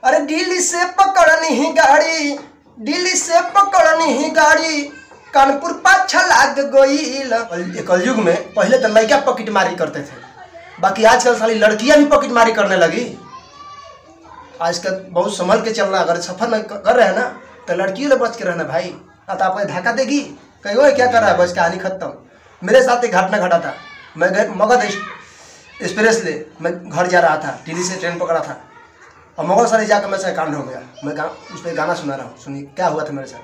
अरे दिल्ली से पकड़नी ही गाड़ी, दिल्ली से पकड़नी ही गाड़ी, कानपुर पाछा लाग गईल। कलयुग में पहले तो लड़का पॉकेट मारी करते थे, बाकी आजकल साली लड़कियां भी पॉकेट मारी करने लगी। आजकल बहुत संभल के चलना, अगर सफर में कर रहे हैं ना तो लड़कियों से बच के रहना भाई, ना तो आपको धक्का देगी कहीं क्या कर रहा है, बस कहानी खत्म। मेरे साथ एक घटना घटा था। मैं मगध एक्सप्रेस ले मैं घर जा रहा था, दिल्ली से ट्रेन पकड़ा था और मुगल सराय जाकर मेरे से कांड हो गया। मैं उस पर गाना सुना रहा हूँ, सुनिए क्या हुआ था मेरे साथ।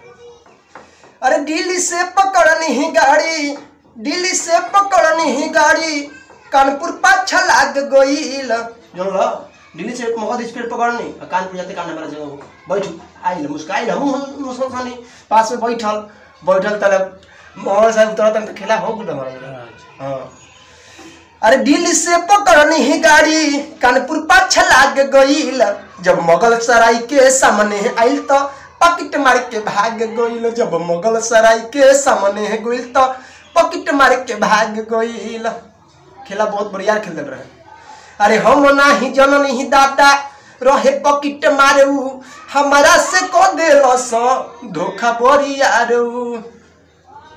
अरे दिल्ली से पकड़नी ही गाड़ी, दिल्ली से पकड़नी ही गाड़ी, कानपुर पाछा लाग गईल। दिल्ली से मगध एक्सप्रेस पकड़नी और कानपुर जाते कान हमारा जगह बैठ आई मुस्काई हम पास में बैठल तब मोहन साहब उतरता तो खेला हो गुड हमारा। हाँ अरे दिल्ली से पकड़नी ही गाड़ी, कानपुर पाछा लाग गईल। जब मुगल सराय के सामने आइल तो पॉकेट मार के भाग गईल। जब मुगल सराय के सामने गईल तो पॉकेट मार के भाग गईल। खेला बहुत बढ़िया खेल रहे। अरे हम नाही जननी ही दादा रहे पॉकेट मारू, हमारा से को देलो सो धोखा बढ़िया रू।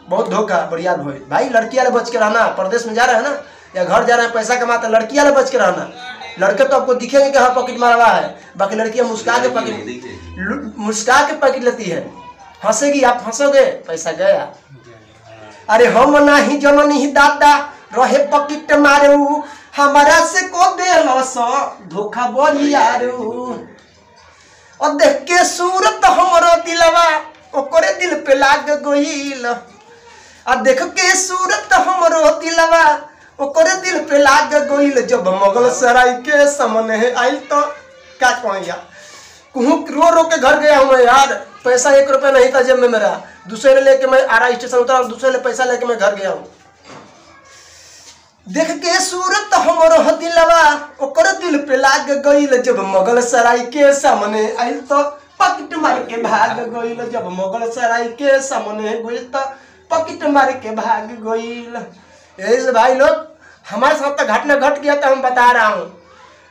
बहुत धोखा बढ़िया भाई। लड़कियां ले बच के रहना, प्रदेश में जा रहे हैं ना या घर जा रहे हैं पैसा कमाते, लड़कियां ले बच के रहना। लड़के तो आपको दिखेंगे कि हाँ पॉकेट मारवा है, बाकी लड़कियां मुस्का के पॉकेट लेती है। हंसेगी आप हंसोगे, पैसा गया। अरे हम नाही जननी ही दादा रहे पॉकेट मारू, हमारा से को देलो सो धोखा बढ़िया रू। और देख के सूरत हमरो दिलवा ओकरे दिल पे लाग गईल। आ देख के सूरत हमरो दिलवा ओकरे दिल पे लाग गईल। जब मुगल सराय के सामने आइल तो क्या कहूँगा, रो रो के घर गया हूँ मैं यार। पैसा 1 रुपया नहीं था जेब में मेरा, दूसरे ने लेके मैं आरा स्टेशन उतरा और दूसरे ने पैसा लेके मैं घर गया हूँ। देख के सूरत हमरो दिलवा ओकरे दिल पे लाग गईल। जब मुगल सराय के सामने आइल तो पॉकेट मार के भाग गईल। जब मुगल सराय के सामने गईल तो पॉकेट मार के भाग गईल। यही से भाई लोग हमारे साथ तो घटना घट गया था, हम बता रहा हूँ।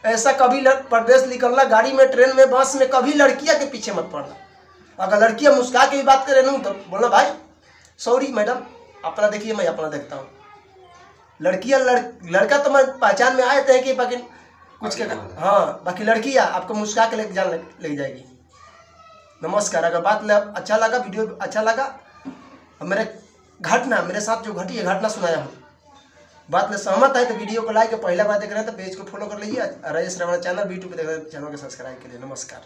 ऐसा कभी प्रदेश निकलना गाड़ी में, ट्रेन में, बस में, कभी लड़कियां के पीछे मत पड़ना। अगर लड़कियां मुस्का के भी बात करें ना तो बोलना भाई सॉरी मैडम, अपना देखिए मैं अपना देखता हूँ। लड़कियां लड़का तो मैं पहचान में आए थे कि बाकी कुछ के हाँ, बाकी लड़कियां आपको मुस्का के ले जाएगी। नमस्कार। अगर बात अच्छा लगा, वीडियो अच्छा लगा, मेरे साथ जो घटी है घटना सुनाया हूँ, बात में सहमत है तो वीडियो को लाइक, पहला बार देख रहे हैं तो पेज को फॉलो कर लीजिए। राजेश रावण चैनल यूट्यूब पे देख रहे हैं, चैनल को सब्सक्राइब के लिए। नमस्कार।